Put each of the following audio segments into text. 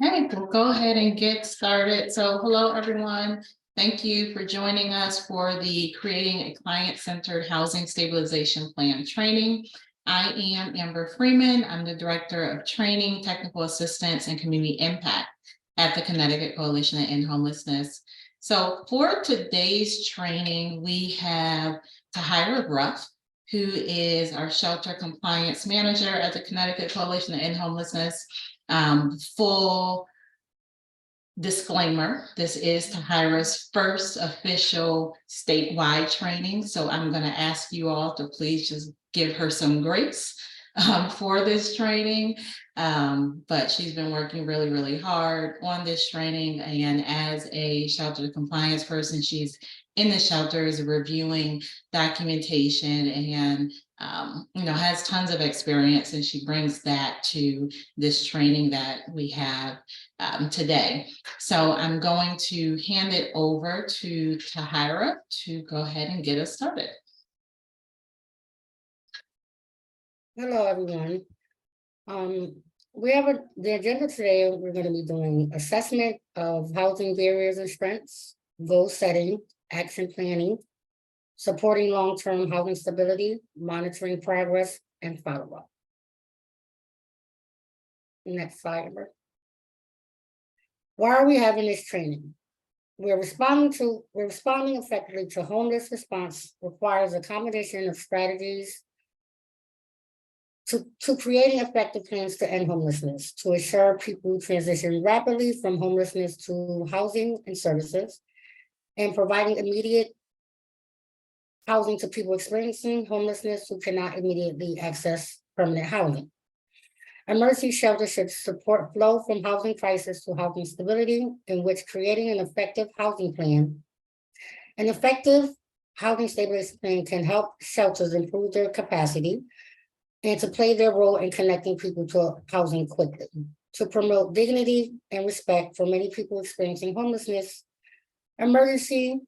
Hey, we'll go ahead and get started. So hello, everyone. Thank you for joining us for the Creating a Client-Centered Housing Stabilization Plan training. I am Amber Freeman. I'm the Director of Training, Technical Assistance, and Community Impact at the Connecticut Coalition to End Homelessness. So for today's training, we have Tahira Ruff, who is our Shelter Compliance Manager at the Connecticut Coalition to End Homelessness. Full disclaimer, this is Tahira's first official statewide training, so I'm going to ask you all to please just give her some grace for this training. But she's been working really, really hard on this training, and as a shelter compliance person, she's in the shelters reviewing documentation and has tons of experience, and she brings that to this training that we have today. So I'm going to hand it over to Tahira to go ahead and get us started. Hello, everyone. We have the agenda today. We're going to be doing assessment of housing barriers and strengths, goal setting, action planning, supporting long-term housing stability, monitoring progress, and follow-up. Next slide, Amber. Why are we having this training? We're responding effectively to homeless response requires a combination of strategies to creating effective plans to end homelessness, to ensure people transition rapidly from homelessness to housing and services, and providing immediate housing to people experiencing homelessness who cannot immediately access permanent housing. Emergency shelter should support flow from housing crisis to housing stability, in which creating an effective housing plan. An effective housing stabilization plan can help shelters improve their capacity and to play their role in connecting people to housing quickly, to promote dignity and respect for many people experiencing homelessness. Emergency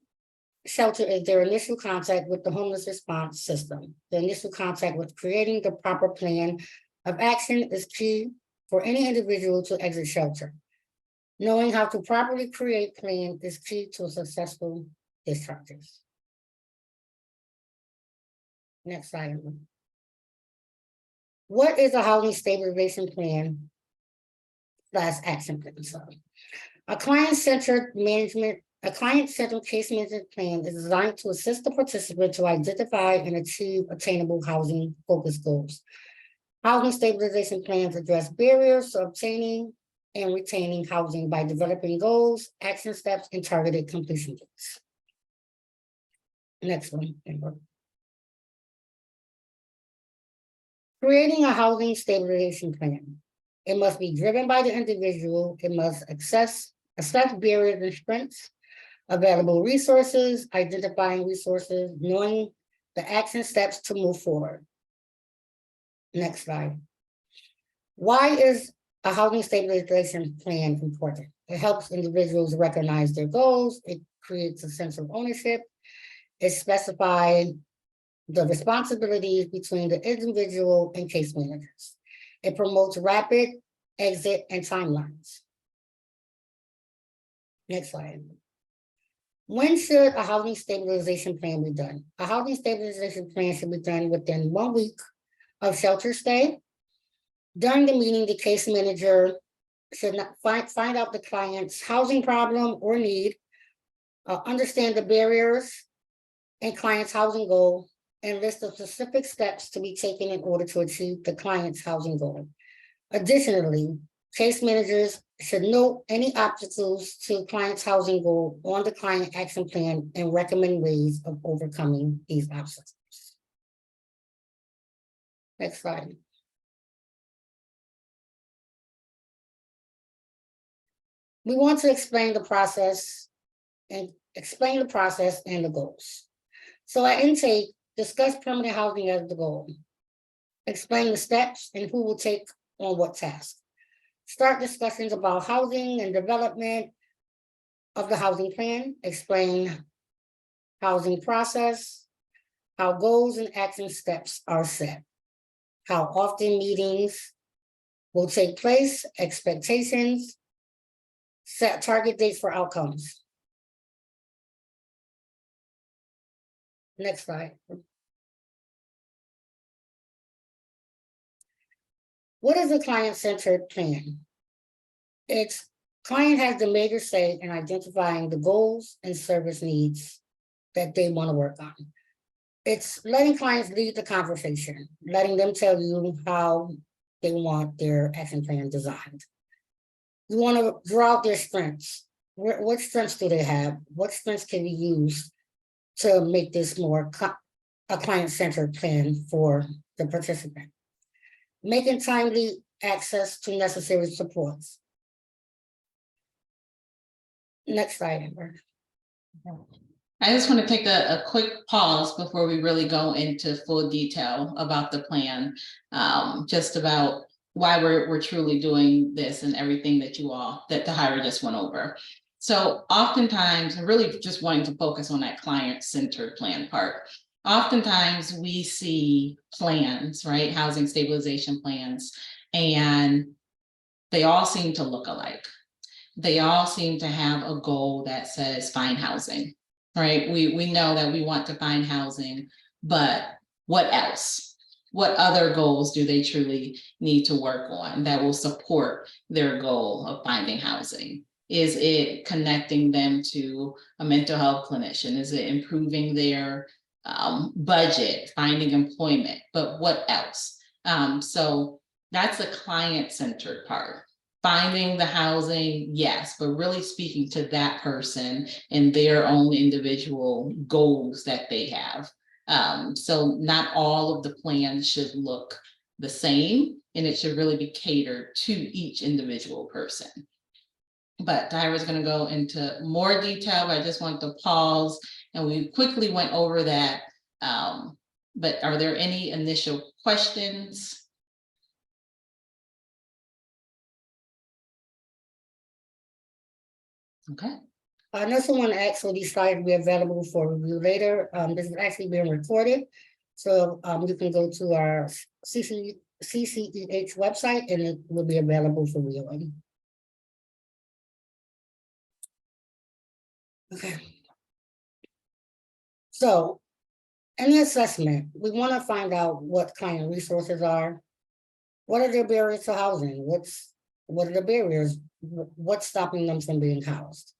shelter is their initial contact with the homeless response system. The initial contact with creating the proper plan of action is key for any individual to exit shelter. Knowing how to properly create plan is key to successful discharges. Next slide. What is a housing stabilization plan / action plan? Sorry. A client-centered case management plan is designed to assist the participant to identify and achieve attainable housing focused goals. Housing stabilization plans address barriers to obtaining and retaining housing by developing goals, action steps, and targeted completion dates. Next one, Amber. Creating a housing stabilization plan. It must be driven by the individual. It must assess barriers and strengths, available resources, identifying resources, knowing the action steps to move forward. Next slide. Why is a housing stabilization plan important? It helps individuals recognize their goals. It creates a sense of ownership. It specifies the responsibilities between the individual and case managers. It promotes rapid exit and timelines. Next slide. When should a housing stabilization plan be done? A housing stabilization plan should be done within 1 week of shelter stay. During the meeting, the case manager should not find out the client's housing problem or need, understand the barriers and client's housing goal, and list the specific steps to be taken in order to achieve the client's housing goal. Additionally, case managers should note any obstacles to client's housing goal on the client action plan and recommend ways of overcoming these obstacles. Next slide. We want to explain the process and the goals. So at intake, discuss permanent housing as the goal. Explain the steps and who will take on what task. Start discussions about housing and development of the housing plan. Explain housing process, how goals and action steps are set, how often meetings will take place, expectations, Set target dates for outcomes. Next slide. What is a client-centered plan? It's client has the major say in identifying the goals and service needs that they want to work on. It's letting clients lead the conversation, letting them tell you how they want their action plan designed. You want to draw out their strengths. What strengths do they have? What strengths can you use to make this more a client-centered plan for the participant? Making timely access to necessary supports. Next slide, Amber. I just want to take a quick pause before we really go into full detail about the plan, just about why we're truly doing this and everything that the hire just went over. So oftentimes, I'm really just wanting to focus on that client-centered plan part. Oftentimes we see plans, right? Housing stabilization plans, and they all seem to look alike. They all seem to have a goal that says find housing, right? We know that we want to find housing, but what else? What other goals do they truly need to work on that will support their goal of finding housing? Is it connecting them to a mental health clinician? Is it improving their budget, finding employment? But what else? So that's the client-centered part. Finding the housing, yes, but really speaking to that person and their own individual goals that they have. So not all of the plans should look the same, and it should really be catered to each individual person. But Tyra's going to go into more detail, but I just want to pause, and we quickly went over that. But are there any initial questions? Okay. I know someone asked will these slides be available for review later. This is actually being recorded. So you can go to our CCEH website and it will be available for viewing. Okay. So in the assessment, we want to find out what client resources are. What are their barriers to housing? What are the barriers? What's stopping them from being housed?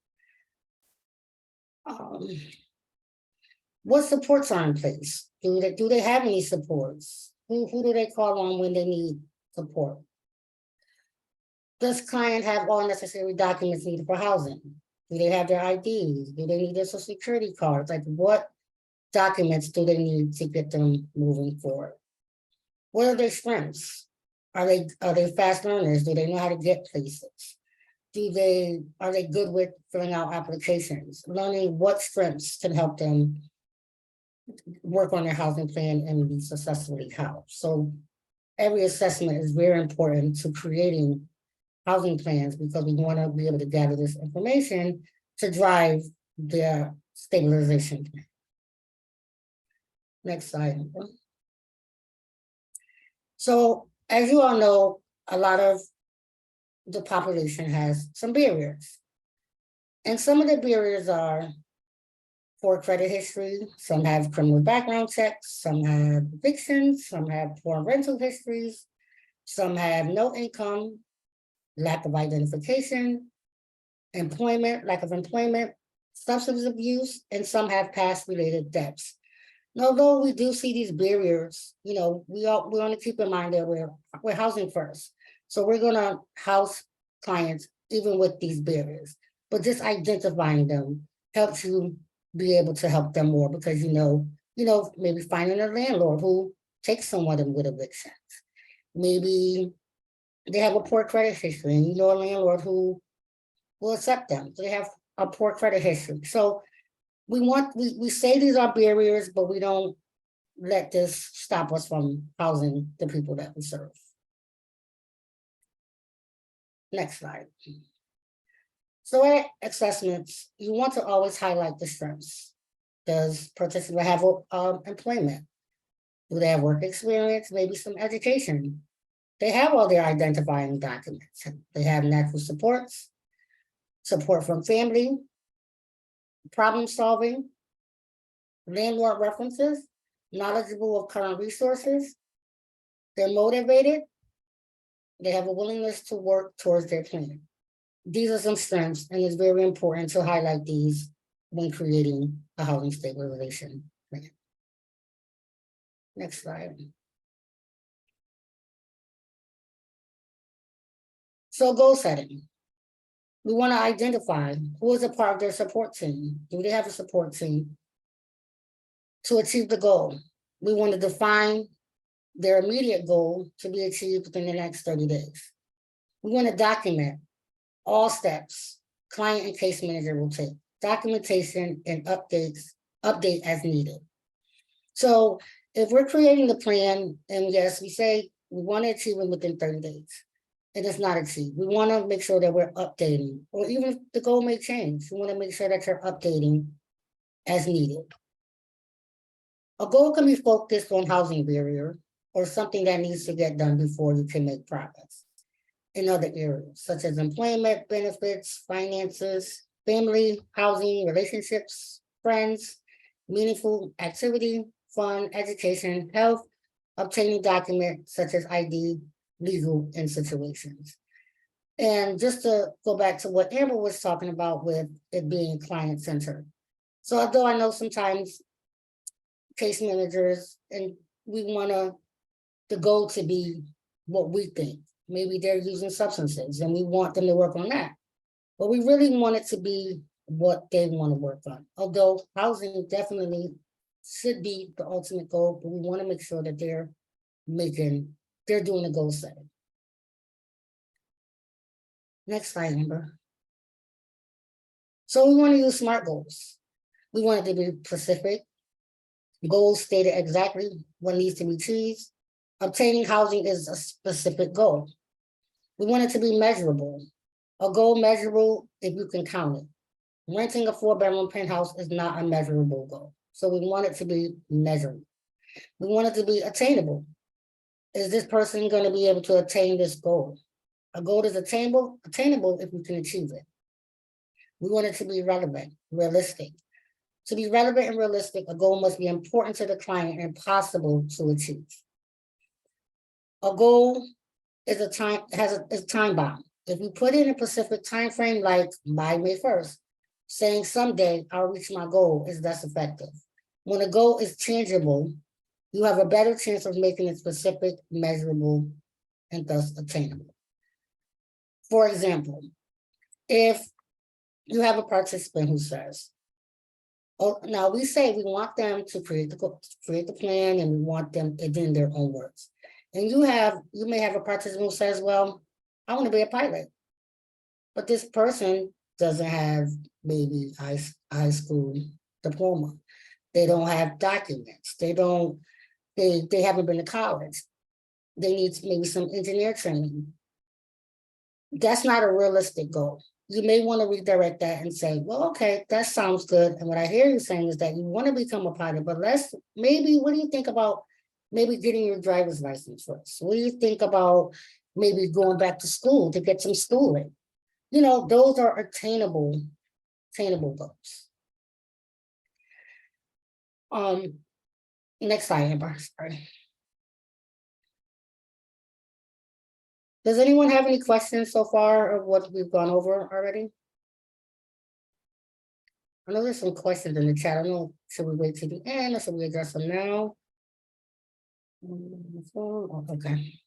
What supports are in place? Do they have any supports? Who do they call on when they need support? Does client have all necessary documents needed for housing? Do they have their IDs? Do they need their social security cards? Like what documents do they need to get them moving forward? What are their strengths? Are they fast learners? Do they know how to get places? Are they good with filling out applications? Learning what strengths can help them work on their housing plan and be successfully housed. So every assessment is very important to creating housing plans because we want to be able to gather this information to drive their stabilization plan. Next slide. So as you all know, a lot of the population has some barriers. And some of the barriers are poor credit history, some have criminal background checks, some have evictions, some have poor rental histories, some have no income, lack of identification, lack of employment, substance abuse, and some have past related debts. And although we do see these barriers, we want to keep in mind that we're housing first. So we're gonna house clients even with these barriers, but just identifying them helps you be able to help them more because maybe finding a landlord who takes someone with evictions. Maybe they have a poor credit history and a landlord who will accept them. So they have a poor credit history. So we say these are barriers, but we don't let this stop us from housing the people that we serve. Next slide. So at assessments, you want to always highlight the strengths. Does participant have employment? Do they have work experience? Maybe some education? They have all their identifying documents. They have natural supports. support from family, problem solving, landlord references, knowledgeable of current resources, they're motivated, they have a willingness to work towards their plan. These are some strengths, and it's very important to highlight these when creating a housing stabilization plan. Next slide. So goal setting. We want to identify who is a part of their support team. Do they have a support team? To achieve the goal, we want to define their immediate goal to be achieved within the next 30 days. We want to document all steps client and case manager will take, documentation and update as needed. So if we're creating the plan, and yes, we say we want to achieve it within 30 days, and it's not achieved, we want to make sure that we're updating, or even if the goal may change, we want to make sure that you're updating as needed. A goal can be focused on housing barrier or something that needs to get done before you can make progress in other areas, such as employment, benefits, finances, family, housing, relationships, friends, meaningful activity, fun, education, health, obtaining documents such as ID, legal, and situations. And just to go back to what Amber was talking about with it being client-centered. So although I know sometimes case managers, and we want the goal to be what we think. Maybe they're using substances and we want them to work on that. But we really want it to be what they want to work on. Although housing definitely should be the ultimate goal, but we want to make sure that they're doing the goal setting. Next slide, Amber. So we want to use SMART goals. We want it to be specific. Goals stated exactly what needs to be achieved. Obtaining housing is a specific goal. We want it to be measurable. A goal measurable if you can count it. Renting a 4-bedroom penthouse is not a measurable goal. So we want it to be measurable. We want it to be attainable. Is this person going to be able to attain this goal? A goal is attainable if you can achieve it. We want it to be relevant, realistic. To be relevant and realistic, a goal must be important to the client and possible to achieve. A goal is time bound. If you put in a specific time frame, like by May 1st, saying someday I'll reach my goal is less effective. When a goal is tangible, you have a better chance of making it specific, measurable, and thus attainable. For example, if you have a participant who says, oh, now we say we want them to create the plan, and we want them in their own words. And you may have a participant who says, well, I want to be a pilot. But this person doesn't have maybe high school diploma. They don't have documents. They haven't been to college. They need maybe some engineer training. That's not a realistic goal. You may want to redirect that and say, well, okay, that sounds good. And what I hear you saying is that you want to become a pilot, but what do you think about maybe getting your driver's license first? What do you think about maybe going back to school to get some schooling? Those are attainable goals. Next slide, Amber, sorry. Does anyone have any questions so far of what we've gone over already? I know there's some questions in the chat. I don't know, should we wait till the end or should we address them now? Okay.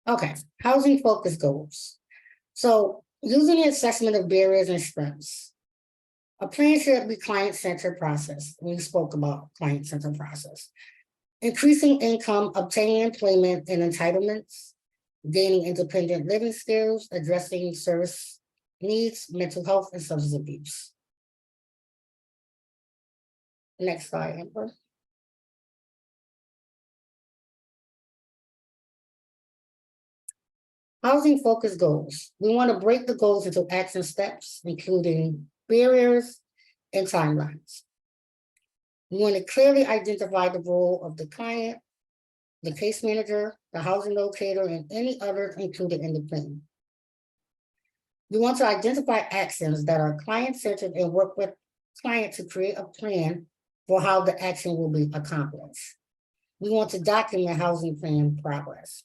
Okay, housing focus goals. So using the assessment of barriers and strengths. A plan should be client-centered process. We spoke about client-centered process. Increasing income, obtaining employment and entitlements, gaining independent living skills, addressing service needs, mental health, and substance abuse. Next slide, Amber. Housing focus goals. We want to break the goals into action steps, including barriers and timelines. We want to clearly identify the role of the client, the case manager, the housing locator, and any others included in the plan. We want to identify actions that are client-centered and work with client to create a plan for how the action will be accomplished. We want to document housing plan progress,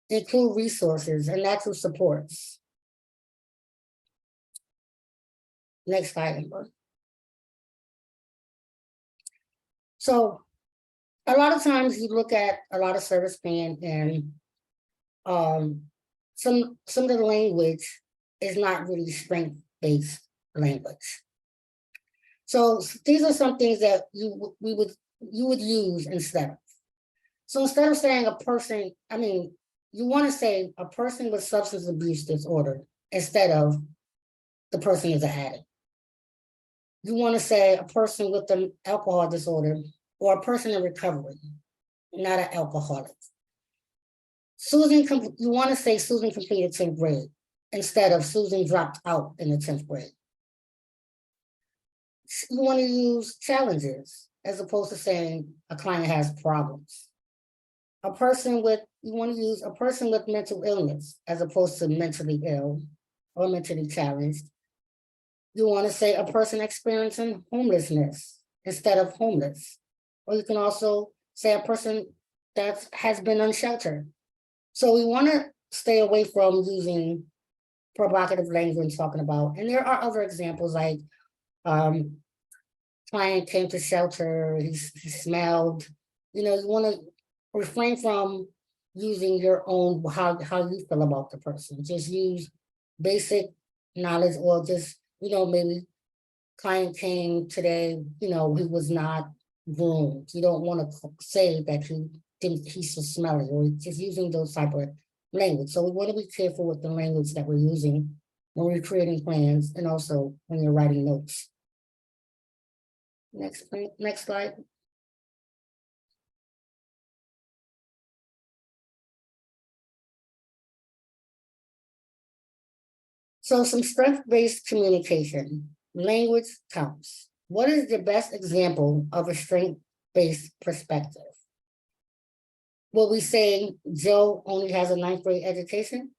include resources and natural supports. Next slide, Amber. So a lot of times you look at a lot of service plan and some of the language is not really strength-based language. So these are some things that you would use instead of. So instead of saying a person, I mean, you want to say a person with substance abuse disorder instead of the person is an addict. You want to say a person with an alcohol disorder or a person in recovery, not an alcoholic. Susan, you want to say Susan completed 10th grade instead of Susan dropped out in the 10th grade. You want to use challenges as opposed to saying a client has problems. You want to use a person with mental illness as opposed to mentally ill or mentally challenged. You want to say a person experiencing homelessness instead of homeless. Or you can also say a person that has been unsheltered. So we want to stay away from using provocative language talking about, and there are other examples like client came to shelter, he smelled, you want to refrain from using your own, how you feel about the person. Just use basic knowledge or just, maybe client came today, he was not groomed. You don't want to say that he's so smelly or just using those type of language. So we want to be careful with the language that we're using when we're creating plans and also when you're writing notes. Next slide. So some strength-based communication, language counts. What is the best example of a strength-based perspective? Will we say Joe only has a 9th grade education?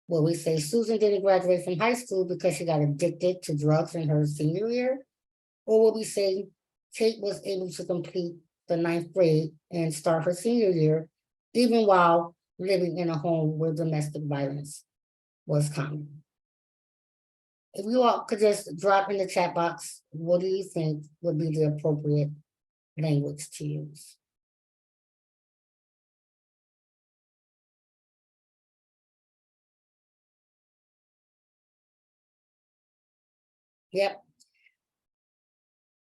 Will we say Susan didn't graduate from high school because she got addicted to drugs in her senior year? Or will we say Kate was able to complete the 9th grade and start her senior year, even while living in a home where domestic violence was common? If you all could just drop in the chat box, what do you think would be the appropriate language to use? Yep.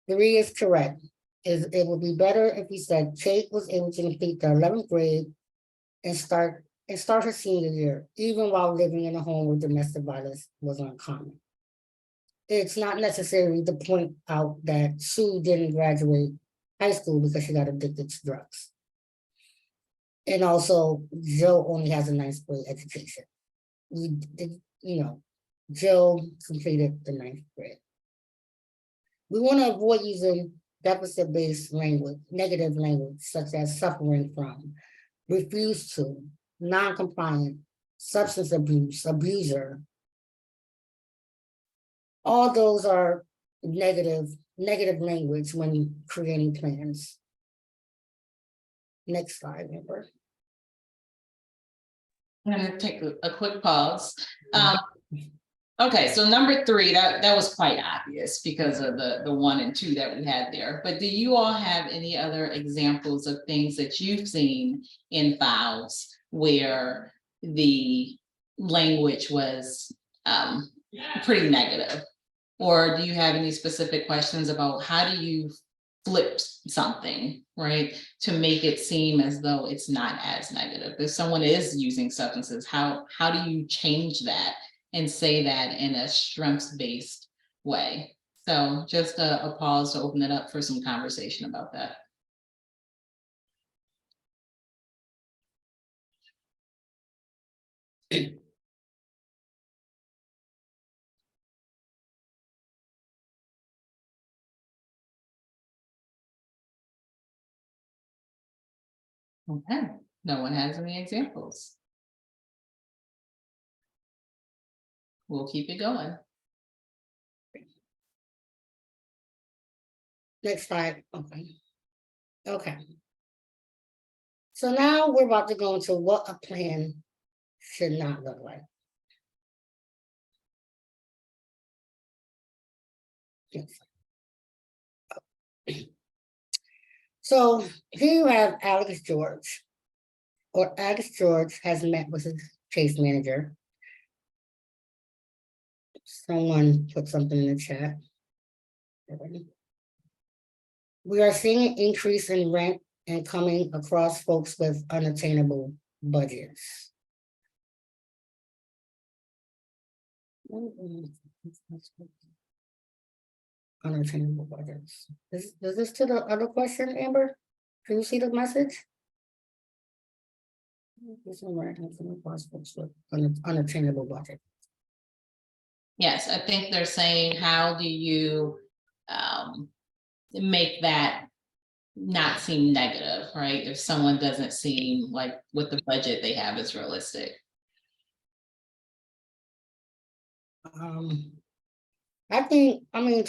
3 is correct. It would be better if we said Kate was able to complete the 11th grade and start her senior year, even while living in a home where domestic violence was uncommon. It's not necessary to point out that Sue didn't graduate high school because she got addicted to drugs. And also, Joe only has a 9th grade education. Joe completed the 9th grade. We want to avoid using deficit-based language, negative language, such as suffering from, refuse to, non-compliant, substance abuse, abuser. All those are negative language when creating plans. Next slide, Amber. I'm going to take a quick pause. Okay, so number 3, that was quite obvious because of the 1 and 2 that we had there. But do you all have any other examples of things that you've seen in files where the language was pretty negative? Or do you have any specific questions about how do you flip something, right, to make it seem as though it's not as negative? If someone is using substances, how do you change that and say that in a strengths-based way? So just a pause to open it up for some conversation about that. Okay, no one has any examples. we'll keep it going. Next slide, okay. Okay. So now we're about to go into what a plan should not look like. Yes. So here you have Alex George, or Alex George has met with his case manager. Someone put something in the chat. We are seeing an increase in rent and coming across folks with unattainable budgets. Unattainable budgets. Is this to the other question, Amber? Can you see the message? Unattainable budget. Yes, I think they're saying, how do you make that not seem negative, right? If someone doesn't seem like what the budget they have is realistic. I think, I mean,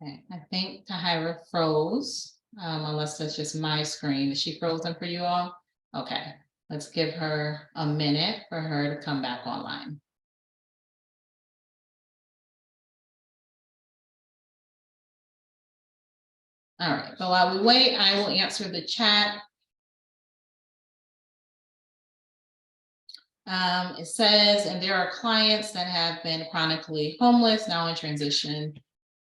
Okay, I think Tahira froze, unless that's just my screen. Is she frozen for you all? Okay, let's give her a minute for her to come back online. All right, but while we wait, I will answer the chat. It says, and there are clients that have been chronically homeless, now in transition,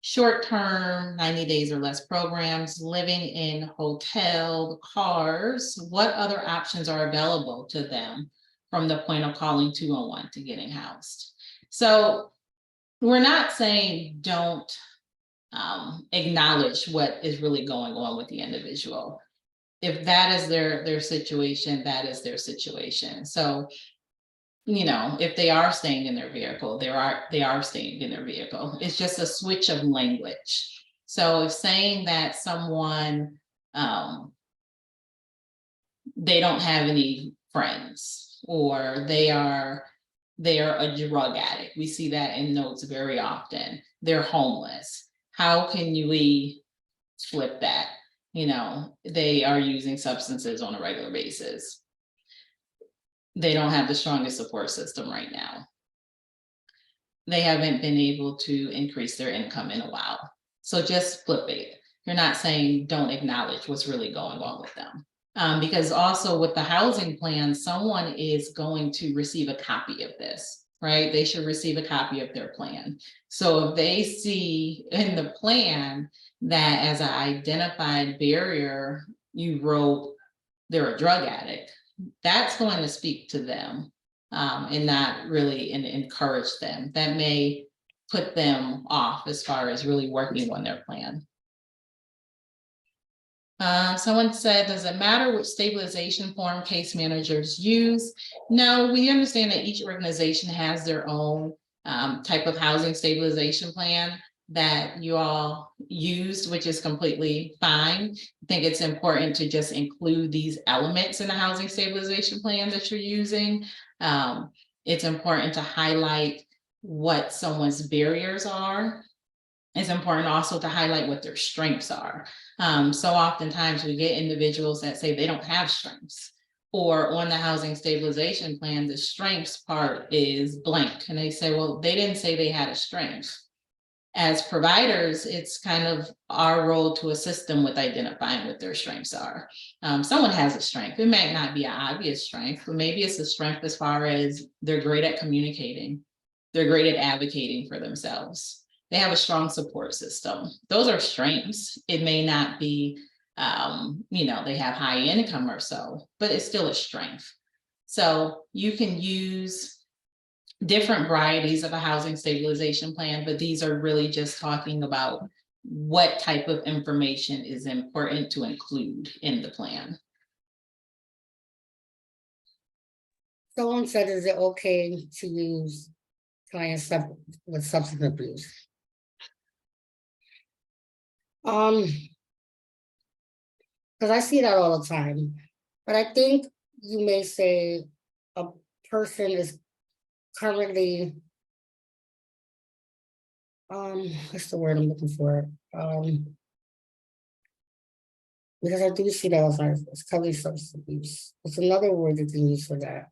short-term, 90 days or less programs, living in hotel cars. What other options are available to them from the point of calling 211 to getting housed? So we're not saying don't acknowledge what is really going on with the individual. If that is their situation, that is their situation. So, you know, if they are staying in their vehicle, they are staying in their vehicle. It's just a switch of language. So if saying that someone they don't have any friends, or they are a drug addict, we see that in notes very often. They're homeless. How can we flip that? You know, they are using substances on a regular basis. They don't have the strongest support system right now. They haven't been able to increase their income in a while. So just flip it. You're not saying don't acknowledge what's really going on with them. Because also with the housing plan, someone is going to receive a copy of this, right? They should receive a copy of their plan. So if they see in the plan that as an identified barrier, you wrote they're a drug addict, that's going to speak to them and not really encourage them. That may put them off as far as really working on their plan. Someone said, does it matter which stabilization form case managers use? No, we understand that each organization has their own type of housing stabilization plan that you all used, which is completely fine. I think it's important to just include these elements in the housing stabilization plan that you're using. It's important to highlight what someone's barriers are. It's important also to highlight what their strengths are. So oftentimes we get individuals that say they don't have strengths, or on the housing stabilization plan, the strengths part is blank. And they say, well, they didn't say they had a strength. As providers, it's kind of our role to assist them with identifying what their strengths are. Someone has a strength. It might not be an obvious strength, but maybe it's a strength as far as they're great at communicating. They're great at advocating for themselves. They have a strong support system. Those are strengths. It may not be, you know, they have high income or so, but it's still a strength. So you can use different varieties of a housing stabilization plan, but these are really just talking about what type of information is important to include in the plan. Someone said, is it okay to use clients with substance abuse? Because I see that all the time, but I think you may say a person is currently, what's the word I'm looking for? Because I do see that all the time, it's currently substance abuse. It's another word that you use for that.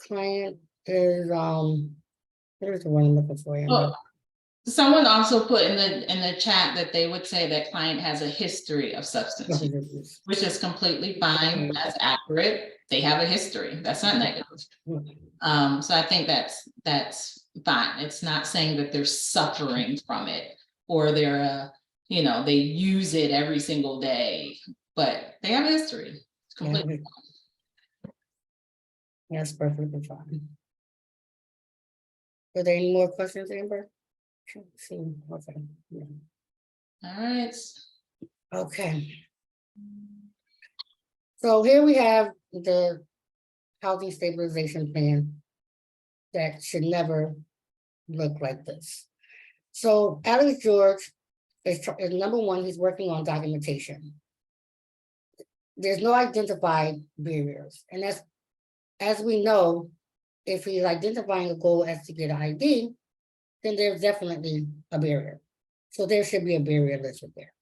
Client is, what is the word I'm looking for? Amber? Well, someone also put in the chat that they would say that client has a history of substance use, Substance abuse. which is completely fine. That's accurate. They have a history. That's not negative. So I think that's fine. It's not saying that they're suffering from it or they're they use it every single day, but they have a history. It's completely That's perfectly fine. Are there any more questions, Amber? Okay. Yeah. all right. Okay. So here we have the Housing Stabilization Plan that should never look like this. So Alex George is number one, he's working on documentation. There's no identified barriers. And that's, as we know, if he's identifying a goal as to get an ID, then there's definitely a barrier. So there should be a barrier listed there.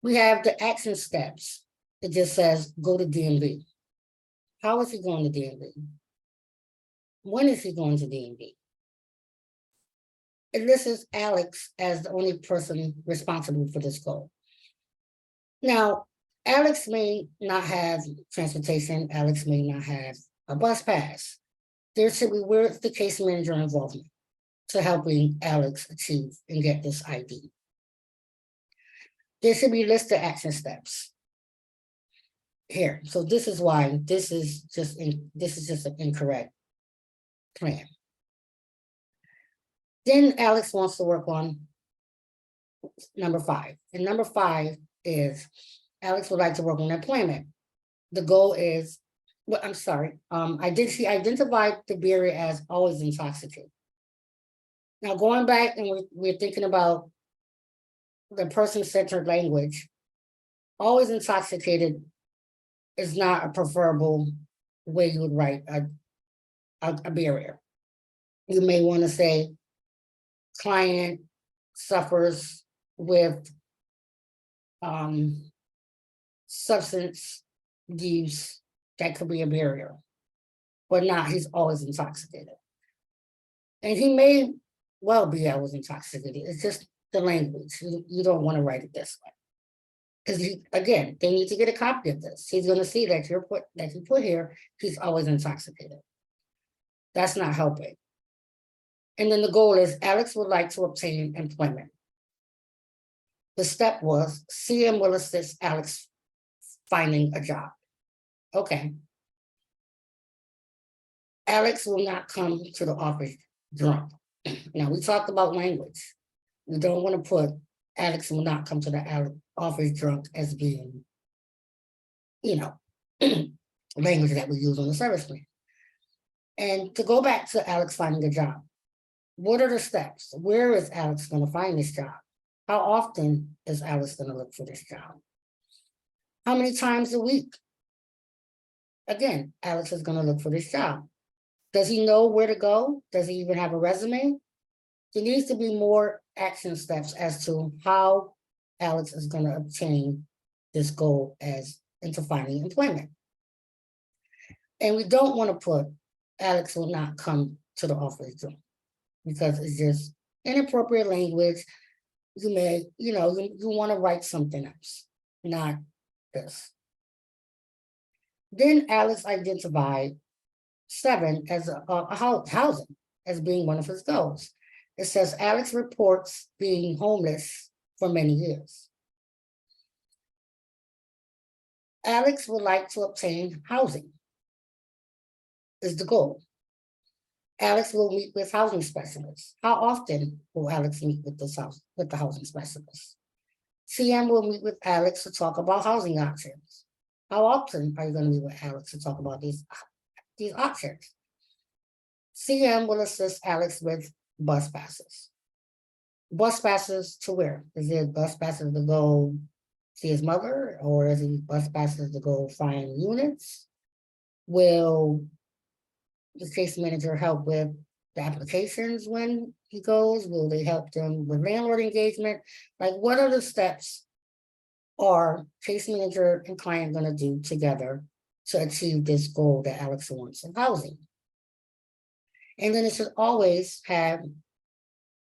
We have the action steps. It just says, go to DMV. How is he going to DMV? When is he going to DMV? It lists Alex as the only person responsible for this goal. Now, Alex may not have transportation. Alex may not have a bus pass. There should be, where's the case manager involvement to helping Alex achieve and get this ID? There should be listed action steps here. So this is why this is just an incorrect plan. Then Alex wants to work on number 5. And number 5 is Alex would like to work on employment. The goal is, well, I'm sorry, she identified the barrier as always intoxicated. Now going back and we're thinking about the person-centered language, always intoxicated is not a preferable way you would write a barrier. You may want to say client suffers with substance use. That could be a barrier, but not he's always intoxicated. And he may well be always intoxicated. It's just the language. You don't want to write it this way. Because again, they need to get a copy of this. He's going to see that you put here, he's always intoxicated. That's not helping. And then the goal is Alex would like to obtain employment. The step was CM will assist Alex finding a job. Okay. Alex will not come to the office drunk. Now we talked about language. We don't want to put Alex will not come to the office drunk as being, language that we use on the service plan. And to go back to Alex finding a job, what are the steps? Where is Alex going to find this job? How often is Alex going to look for this job? How many times a week? Again, Alex is going to look for this job. Does he know where to go? Does he even have a resume? There needs to be more action steps as to how Alex is going to obtain this goal as into finding employment. And we don't want to put Alex will not come to the office drunk because it's just inappropriate language. You may, you want to write something else, not this. Then Alex identified 7 as a housing as being one of his goals. It says Alex reports being homeless for many years. Alex would like to obtain housing is the goal. Alex will meet with housing specialists. How often will Alex meet with the housing specialists? CM will meet with Alex to talk about housing options. How often are you going to meet with Alex to talk about these these options. CM will assist Alex with bus passes. Bus passes to where? Is it bus passes to go see his mother, or is it bus passes to go find units? Will the case manager help with the applications when he goes? Will they help them with landlord engagement? Like, what are the steps are case manager and client gonna do together to achieve this goal that Alex wants in housing? And then it should always have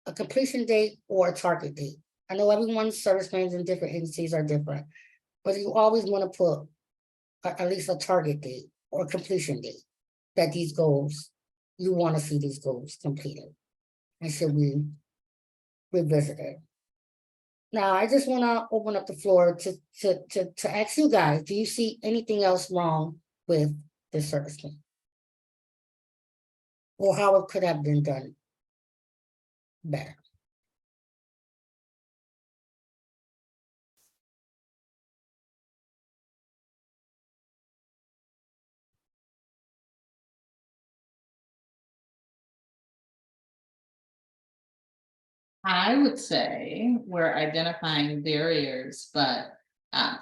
a completion date or a target date. I know everyone's service plans in different agencies are different, but you always want to put at least a target date or completion date that these goals, you want to see these goals completed and should be revisited. Now, I just want to open up the floor to ask you guys, do you see anything else wrong with this service plan? Or how it could have been done better? I would say we're identifying barriers, but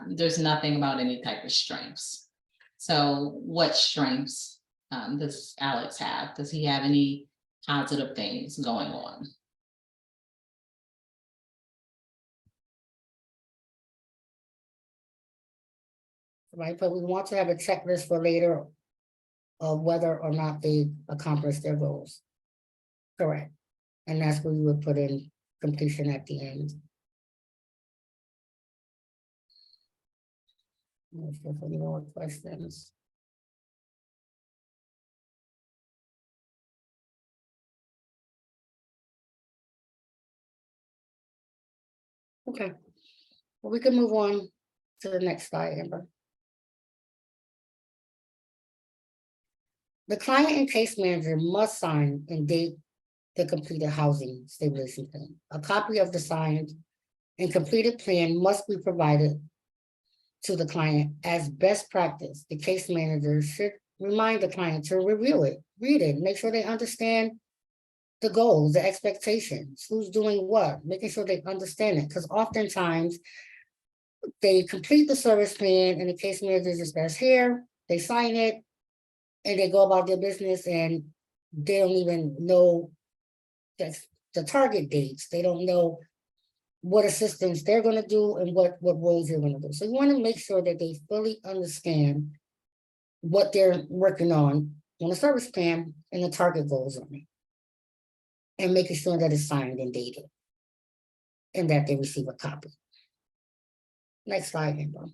there's nothing about any type of strengths. So what strengths does Alex have? Does he have any positive things going on? Right, but we want to have a checklist for later of whether or not they accomplish their goals. Correct. And that's where you would put in completion at the end. If there's any more questions. Okay, well, we can move on to the next slide, Amber. The client and case manager must sign and date the completed housing stabilization plan. A copy of the signed and completed plan must be provided to the client as best practice. The case manager should remind the client to review it, read it, make sure they understand the goals, the expectations, who's doing what, making sure they understand it. Because oftentimes they complete the service plan and the case manager just says, here, they sign it, and they go about their business and they don't even know the target dates. They don't know what assistance they're going to do and what roles they're going to do. So you want to make sure that they fully understand what they're working on the service plan and the target goals on it. And making sure that it's signed and dated and that they receive a copy. Next slide, Amber.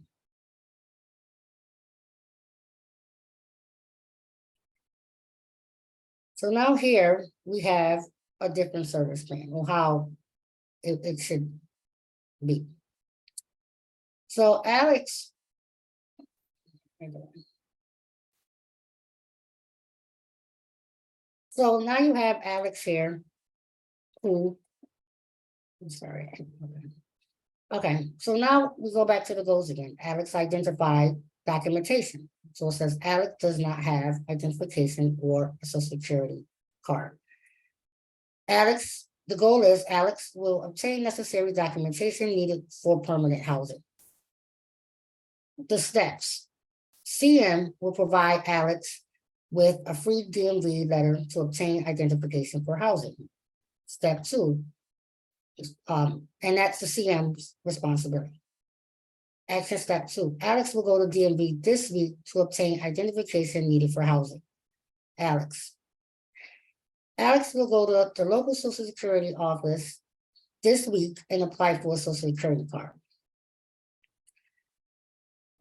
So now here we have a different service plan or how it should be. So Alex, so now you have Alex here, who, I'm sorry. Okay, so now we go back to the goals again. Alex identified documentation. So it says Alex does not have identification or a social security card. Alex, the goal is Alex will obtain necessary documentation needed for permanent housing. The steps. CM will provide Alex with a free DMV letter to obtain identification for housing. Step 2, and that's the CM's responsibility. Action step 2, Alex will go to DMV this week to obtain identification needed for housing. Alex will go to the local Social Security office this week and apply for a Social Security card.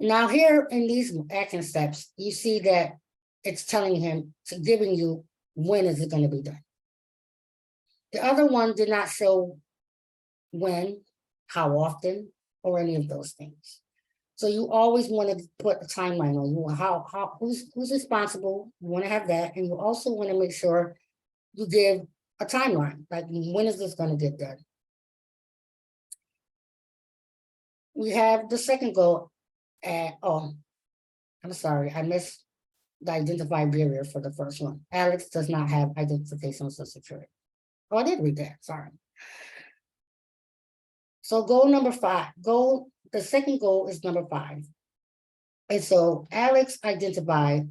Now here in these action steps, you see that it's telling him, to giving you when is it going to be done. The other one did not show when, how often, or any of those things. So you always want to put a timeline on you, who's responsible. You want to have that, and you also want to make sure you give a timeline, like when is this going to get done? We have the second goal. I'm sorry, I missed the identified barrier for the first one. Alex does not have identification of Social Security. Oh, I did read that, sorry. So goal number 5, the second goal is number 5. And so Alex identified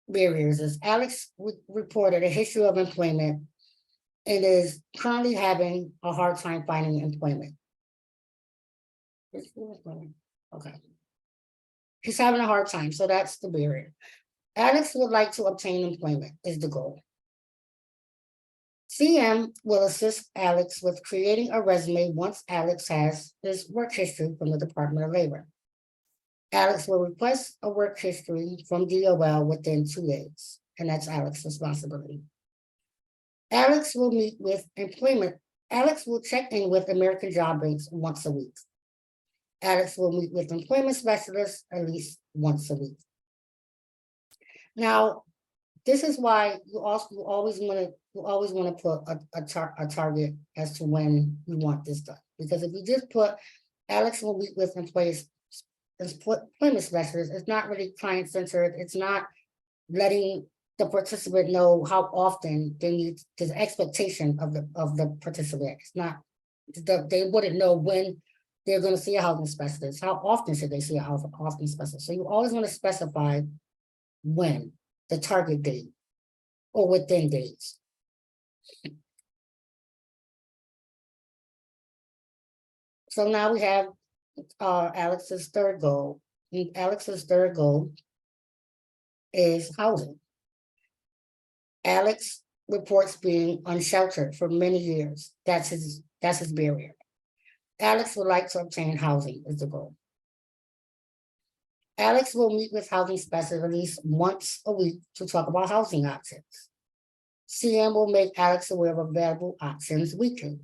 barriers as Alex reported a history of employment and is currently having a hard time finding employment. Okay. He's having a hard time, so that's the barrier. Alex would like to obtain employment is the goal. CM will assist Alex with creating a resume once Alex has his work history from the Department of Labor. Alex will request a work history from DOL within 2 days, and that's Alex's responsibility. Alex will meet with employment. Alex will check in with American Job Rates once a week. Alex will meet with employment specialists at least once a week. Now, this is why you always want to put a target as to when you want this done. Because if you just put Alex will meet with employment specialists, it's not really client centered. It's not letting the participant know how often they need the expectation of the participant. It's not they wouldn't know when they're going to see a housing specialist. How often should they see a housing specialist? So you always want to specify when, the target date, or within days. So now we have Alex's third goal. And Alex's third goal is housing. Alex reports being unsheltered for many years. That's his barrier. Alex would like to obtain housing is the goal. Alex will meet with housing specialists once a week to talk about housing options. CM will make Alex aware of available options weekly.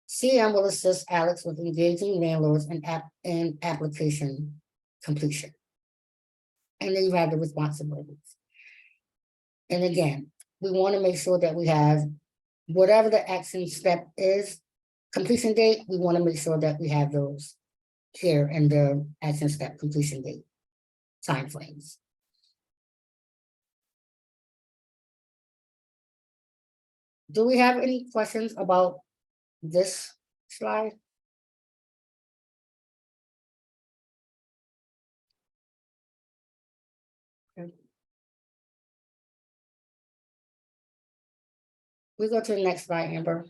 CM will assist Alex with engaging landlords and application completion. And then you have the responsibilities. And again, we want to make sure that we have whatever the action step is, completion date, we want to make sure that we have those here in the action step completion date timeframes. Do we have any questions about this slide? Okay. We go to the next slide, Amber.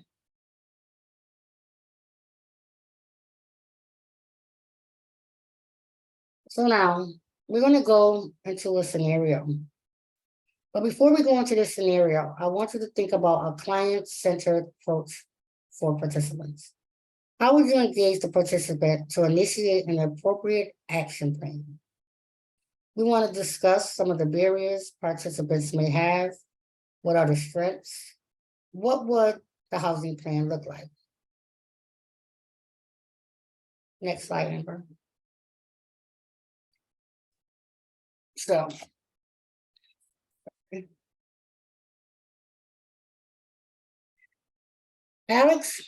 So now we're going to go into a scenario. But before we go into this scenario, I want you to think about a client-centered approach for participants. How would you engage the participant to initiate an appropriate action plan? We want to discuss some of the barriers participants may have. What are the strengths? What would the housing plan look like? Next slide, Amber. So, Alex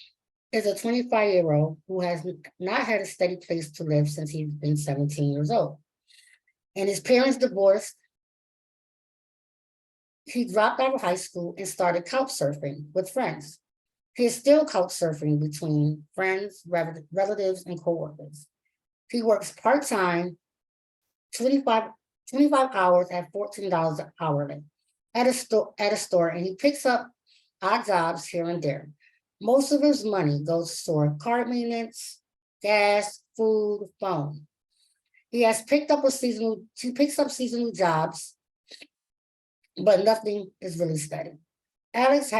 is a 25-year-old who has not had a steady place to live since he's been 17 years old. And his parents divorced. He dropped out of high school and started couch surfing with friends. He is still couch surfing between friends, relatives, and coworkers. He works part-time, 25 hours at $14 hourly at a store, and he picks up odd jobs here and there. Most of his money goes toward car maintenance, gas, food, phone. He picks up seasonal jobs, but nothing is really steady. Alex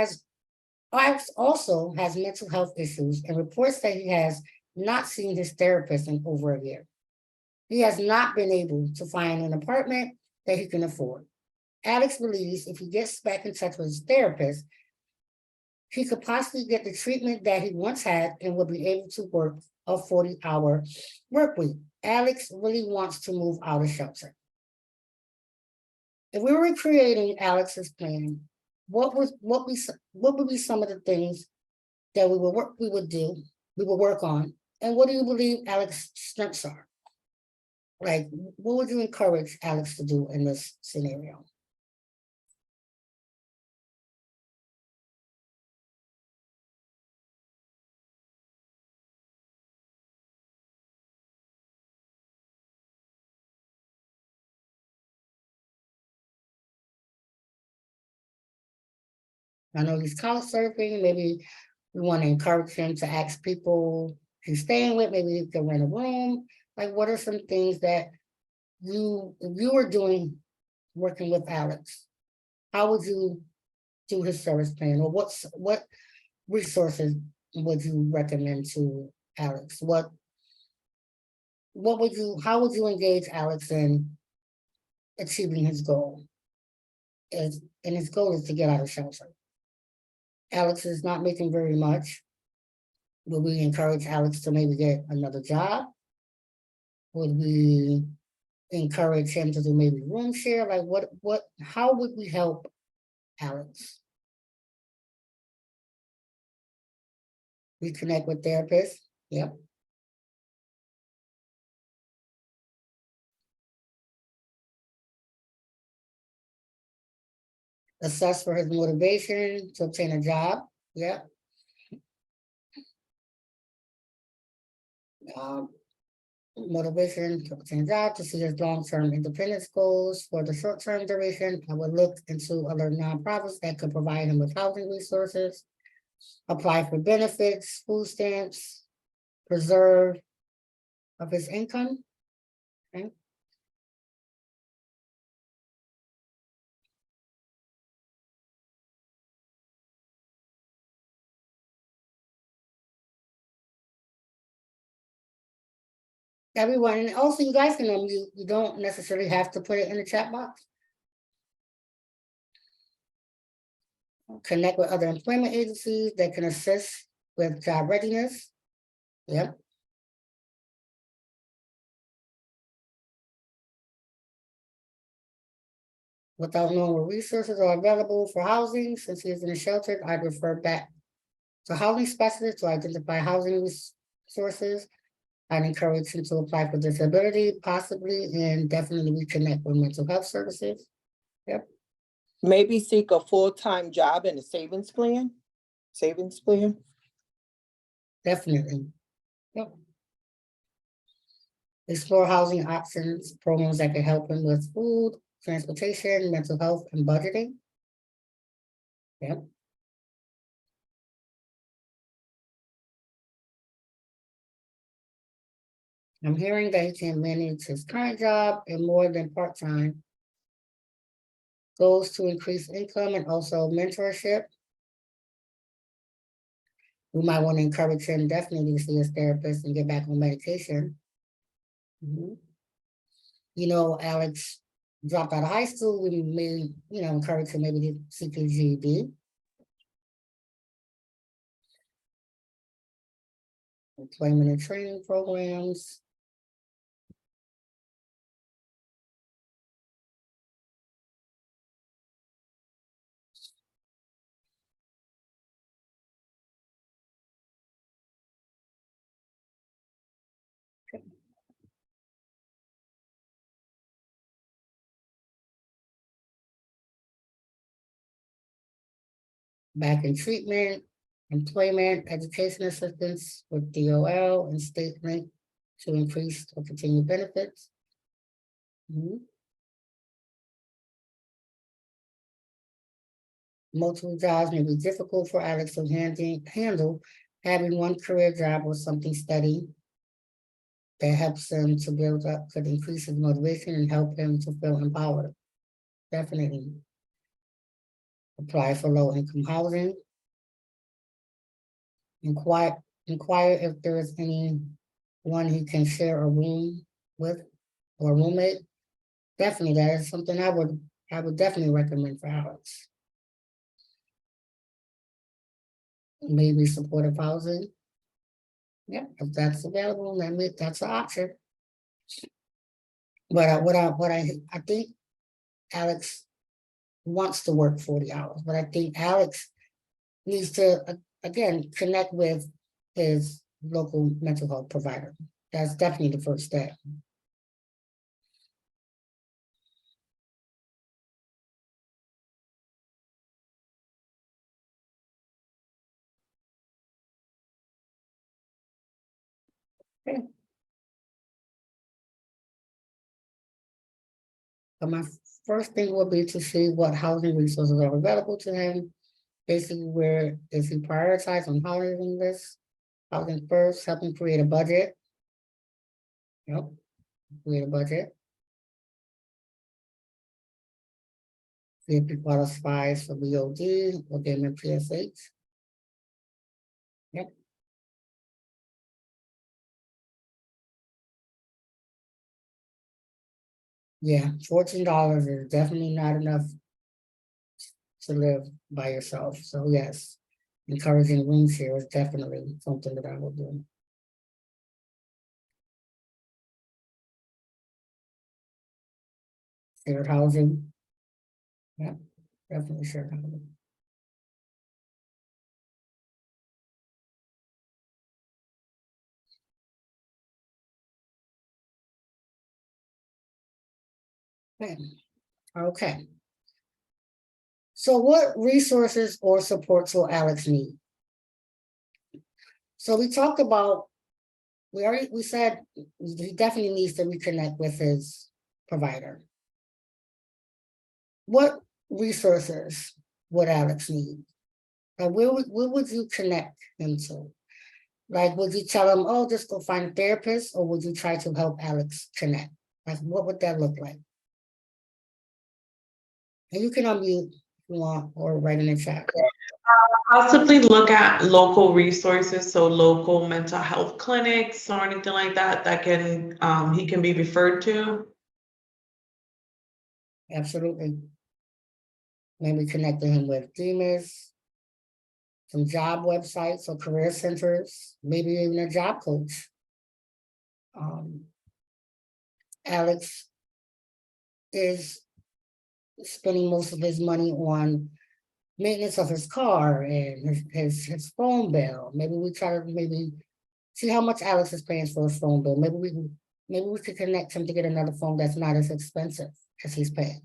also has mental health issues and reports that he has not seen his therapist in over a year. He has not been able to find an apartment that he can afford. Alex believes if he gets back in touch with his therapist, he could possibly get the treatment that he once had and will be able to work a 40-hour work week. Alex really wants to move out of shelter. If we were creating Alex's plan, what would be some of the things that we would work on, and what do you believe Alex's strengths are? Like, what would you encourage Alex to do in this scenario? I know he's couch surfing, maybe we want to encourage him to ask people he's staying with, maybe he can rent a room. Like, what are some things that if you were doing, working with Alex, how would you do his service plan? Or what resources would you recommend to Alex? How would you engage Alex in achieving his goal? And his goal is to get out of shelter. Alex is not making very much. Would we encourage Alex to maybe get another job? Would we encourage him to do maybe room share? Like how would we help Alex? We connect with therapists. Yep. Assess for his motivation to obtain a job. Yep. Motivation to obtain a job, to see his long-term independence goals. For the short-term duration, I would look into other nonprofits that could provide him with housing resources, apply for benefits, food stamps, preserve of his income. Okay. Everyone, and also you guys can unmute. You don't necessarily have to put it in the chat box. Connect with other employment agencies that can assist with job readiness. Yep. Without knowing what resources are available for housing, since he is in a shelter, I'd refer back to housing specialists to identify housing resources. I'd encourage him to apply for disability, possibly, and definitely reconnect with mental health services. Yep. Maybe seek a full-time job in a savings plan. Definitely. Yep. Explore housing options, programs that can help him with food, transportation, mental health, and budgeting. Yep. I'm hearing that he can manage his current job and more than part-time. Goals to increase income and also mentorship. We might want to encourage him definitely to see his therapist and get back on medication. You know, Alex dropped out of high school. We may, encourage him maybe to seek his GED. Employment and training programs. Back in treatment, employment, education assistance with DOL and state link to increase or continue benefits. Multiple jobs may be difficult for Alex to handle. Having one career job or something steady that helps him to build up could increase his motivation and help him to feel empowered. Definitely. Apply for low-income housing. Inquire if there is anyone he can share a room with or a roommate. Definitely, that is something I would definitely recommend for Alex. Maybe supportive housing. Yeah, if that's available, then that's an option. But I think Alex wants to work 40 hours, but I think Alex needs to again connect with his local mental health provider. That's definitely the first step. So my first thing would be to see what housing resources are available to him. Basically, where is he prioritized on housing this? Housing first, help him create a budget. Yep, create a budget. See if he qualifies for BOD or them in PSH. Yep. Yeah, $14 is definitely not enough to live by yourself. So yes, encouraging room share is definitely something that I will do. Shared housing. Yeah, definitely shared housing. Okay. So what resources or supports will Alex need? So we talked about, we said he definitely needs to reconnect with his provider. What resources would Alex need? And where would you connect him to? Like, would you tell him, oh, just go find a therapist, or would you try to help Alex connect? Like, what would that look like? And you can unmute if you want, or write in the chat. Possibly look at local resources, so local mental health clinics or anything like that that can he can be referred to. Absolutely. Maybe connecting him with DEMAS, some job websites or career centers, maybe even a job coach. Alex is spending most of his money on maintenance of his car and his phone bill. Maybe we try to see how much Alex is paying for his phone bill. Maybe we could connect him to get another phone that's not as expensive as he's paying.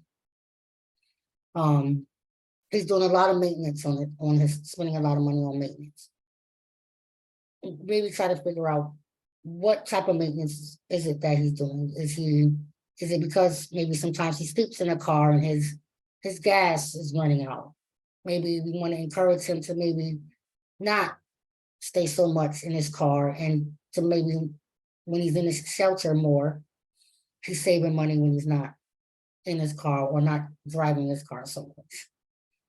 He's doing a lot of maintenance on it, spending a lot of money on maintenance. Maybe try to figure out what type of maintenance is it that he's doing. Is it because maybe sometimes he sleeps in a car and his gas is running out? Maybe we want to encourage him to maybe not stay so much in his car, and to maybe when he's in his shelter more, he's saving money when he's not in his car or not driving his car so much.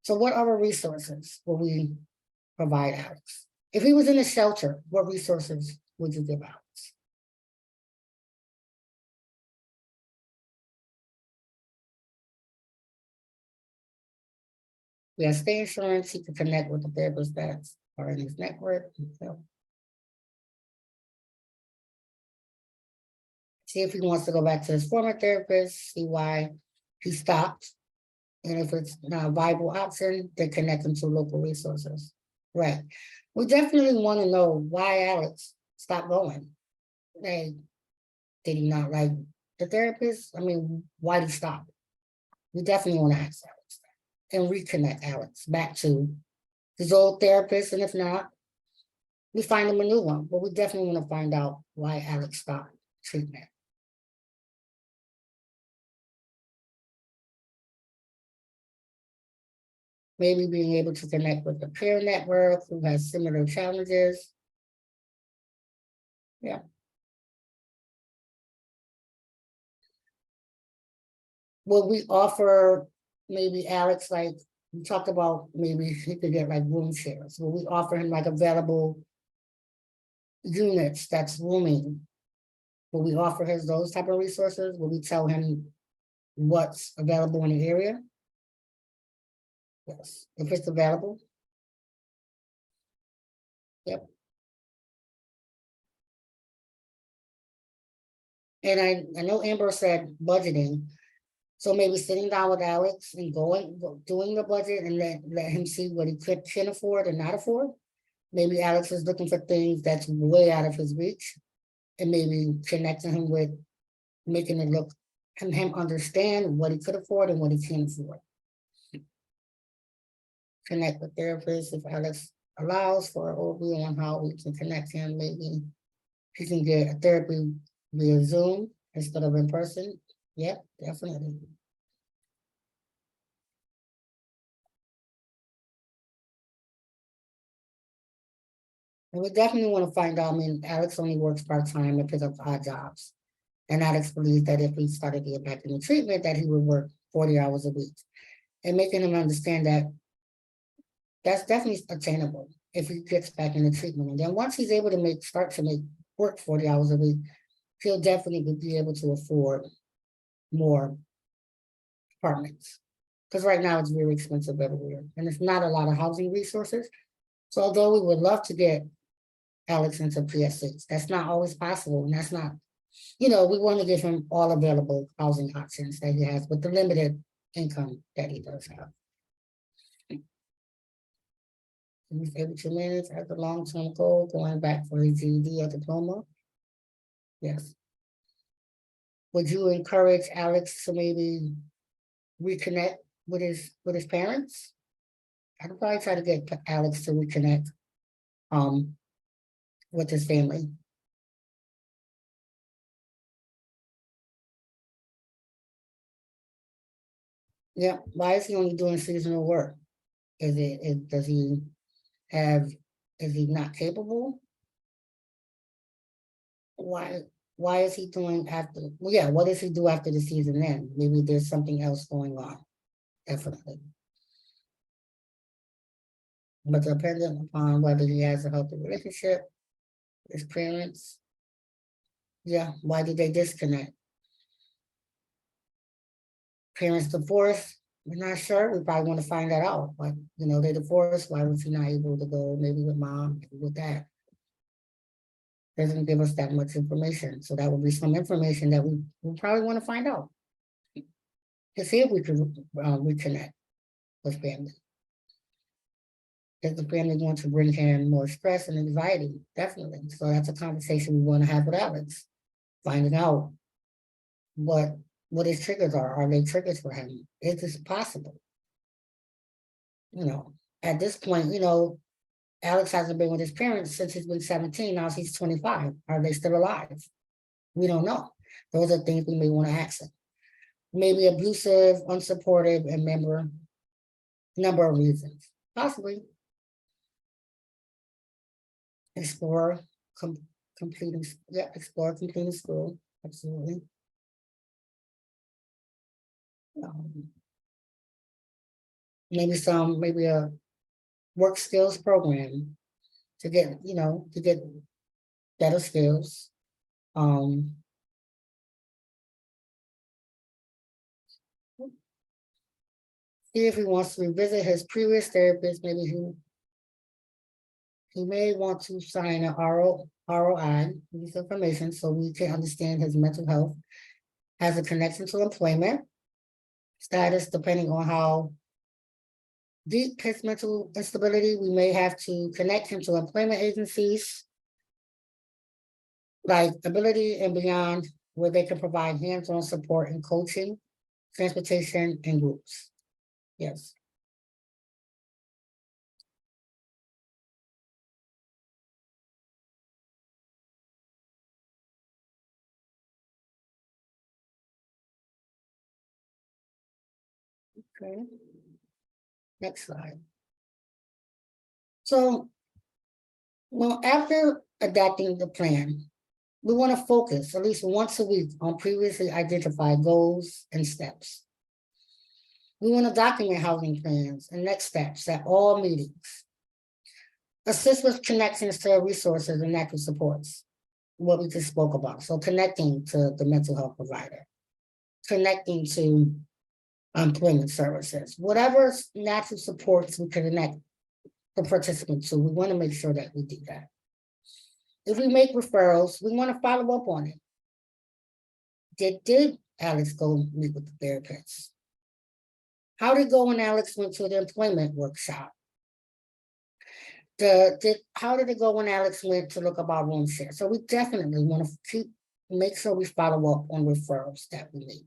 So what other resources will we provide Alex? If he was in a shelter, what resources would you give Alex? We have stay insurance. He can connect with the therapists that are in his network. So see if he wants to go back to his former therapist, see why he stopped. And if it's not a viable option, then connect him to local resources. Right. We definitely want to know why Alex stopped going. Hey, did he not like the therapist? I mean, why did he stop? We definitely want to ask Alex that and reconnect Alex back to his old therapist. And if not, we find him a new one. But we definitely want to find out why Alex stopped treatment. Maybe being able to connect with the peer network who has similar challenges. Yeah. Will we offer maybe Alex, like we talked about, maybe he could get like room shares? Will we offer him like available units that's rooming? Will we offer his those type of resources? Will we tell him what's available in the area? Yes, if it's available. Yep. And I know Amber said budgeting. So maybe sitting down with Alex and doing the budget and let him see what he can afford and not afford. Maybe Alex is looking for things that's way out of his reach, and maybe connecting him with making it look him understand what he could afford and what he can't afford. Connect with therapists if Alex allows for an overview on how we can connect him, maybe he can get therapy via Zoom instead of in person. Yep, definitely. And we definitely want to find out, I mean, Alex only works part-time and picks up odd jobs. And Alex believes that if we started getting back into treatment, that he would work 40 hours a week. And making him understand that that's definitely attainable if he gets back into treatment. And then once he's able to start to make work 40 hours a week, he'll definitely be able to afford more apartments. Because right now it's very expensive everywhere. And there's not a lot of housing resources. So although we would love to get Alex into PS6, that's not always possible. And that's not, we want to give him all available housing options that he has with the limited income that he does have. Every 2 minutes as a long-term goal, going back for his GED or diploma. Yes. Would you encourage Alex to maybe reconnect with his parents? I'd probably try to get Alex to reconnect with his family. Yeah, why is he only doing seasonal work? Is he not capable? Why is he doing after, well, yeah, what does he do after the season ends? Maybe there's something else going on, definitely. But depending upon whether he has a healthy relationship, his parents, yeah, why did they disconnect? Parents divorced, we're not sure, we probably want to find that out, but they divorced, why was he not able to go maybe with mom, maybe with dad? Doesn't give us that much information, so that would be some information that we probably want to find out to see if we can reconnect with family. Is the family going to bring him more stress and anxiety? Definitely. So that's a conversation we want to have with Alex, finding out what his triggers are. Are they triggers for him? Is this possible? At this point, Alex hasn't been with his parents since he's been 17. Now he's 25. Are they still alive? We don't know. Those are things we may want to ask him. Maybe abusive, unsupportive, and number of reasons. Possibly. Explore completing school. Absolutely. Maybe a work skills program to get better skills. See if he wants to revisit his previous therapist. Maybe he may want to sign an ROI, this information, so we can understand his mental health has a connection to employment status, depending on how deep his mental instability. We may have to connect him to employment agencies like Ability and Beyond, where they can provide hands-on support and coaching, transportation, and groups. Yes. Okay. Next slide. So, after adapting the plan, we want to focus at least once a week on previously identified goals and steps. We want to document housing plans and next steps at all meetings. Assist with connections to resources and natural supports, what we just spoke about. So connecting to the mental health provider, connecting to employment services, whatever natural supports we can connect the participants to, we want to make sure that we do that. If we make referrals, we want to follow up on it. Did Alex go meet with the therapist? How did it go when Alex went to the employment workshop? How did it go when Alex went to look about room share? So we definitely want to make sure we follow up on referrals that we make.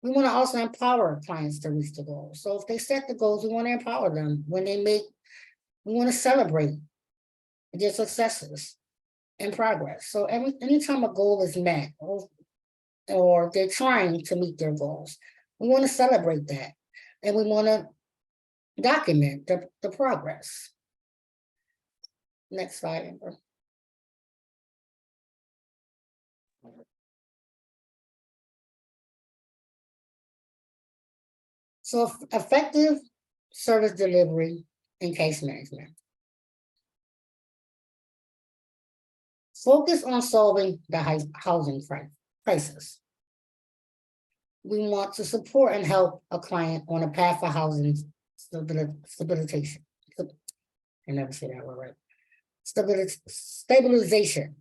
We want to also empower clients to reach the goals. So if they set the goals, we want to empower them. We want to celebrate their successes. in progress. So anytime a goal is met or they're trying to meet their goals, we want to celebrate that. And we want to document the progress. Next slide, Amber. So effective service delivery and case management. Focus on solving the housing crisis. We want to support and help a client on a path for housing stabilization. I never say that word right. Stabilization.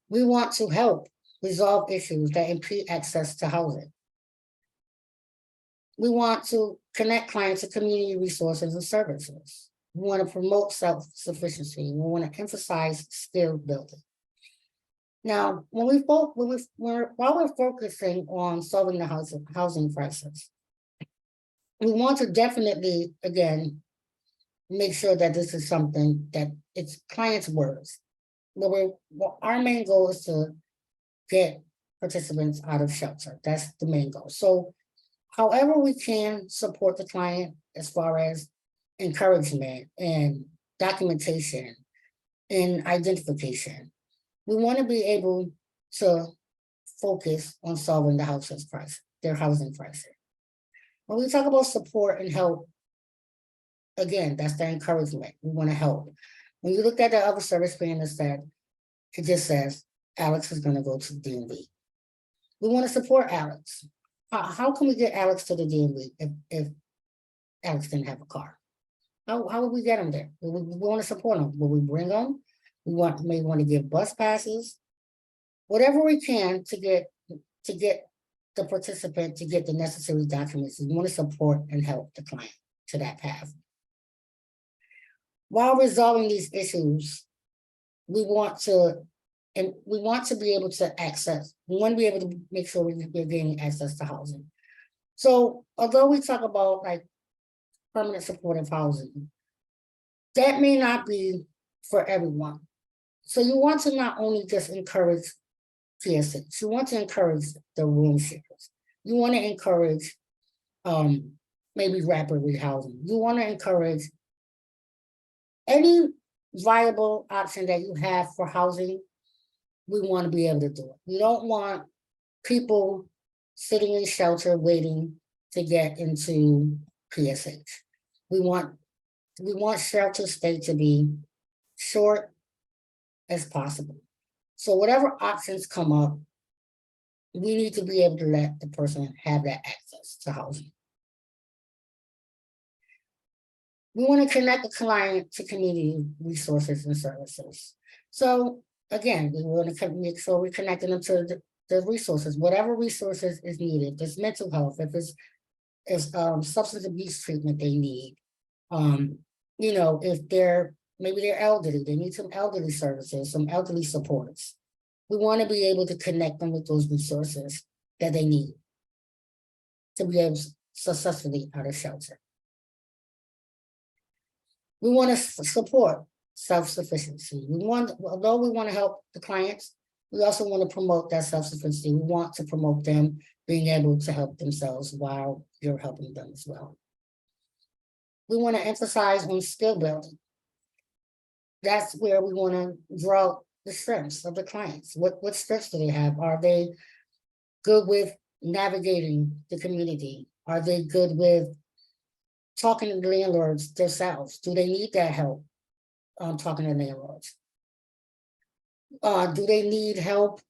We want to help resolve issues that impede access to housing. We want to connect clients to community resources and services. We want to promote self-sufficiency. We want to emphasize skill building. Now, while we're focusing on solving the housing crisis, we want to definitely, again, make sure that this is something that it's clients' words. But our main goal is to get participants out of shelter. That's the main goal. So however we can support the client as far as encouragement and documentation and identification, we want to be able to focus on solving the their housing crisis. When we talk about support and help, again, that's the encouragement. We want to help. When you look at the other service plan instead, it just says Alex is going to go to the DMV. We want to support Alex. How can we get Alex to the DMV if Alex didn't have a car? How would we get him there? We want to support him. Will we bring him? We may want to give bus passes, whatever we can to get the participant to get the necessary documents. We want to support and help the client to that path. While resolving these issues, we want to be able to access. We want to be able to make sure we're gaining access to housing. So although we talk about like permanent supportive housing, that may not be for everyone. So you want to not only just encourage PSH, you want to encourage the room shares. You want to encourage maybe rapid rehousing. You want to encourage any viable option that you have for housing. We want to be able to do it. We don't want people sitting in shelter waiting to get into PSH. We want shelter stay to be short as possible. So whatever options come up, we need to be able to let the person have that access to housing. We want to connect the client to community resources and services. So again, we want to make sure we're connecting them to the resources, whatever resources is needed. If it's mental health, if it's substance abuse treatment they need, if maybe they're elderly, they need some elderly services, some elderly supports. We want to be able to connect them with those resources that they need to be able to successfully out of shelter. We want to support self-sufficiency. Although we want to help the clients, we also want to promote that self-sufficiency. We want to promote them being able to help themselves while you're helping them as well. We want to emphasize on skill building. That's where we want to draw the strengths of the clients. What strengths do they have? Are they good with navigating the community? Are they good with talking to the landlords themselves? Do they need that help talking to landlords? Do they need help?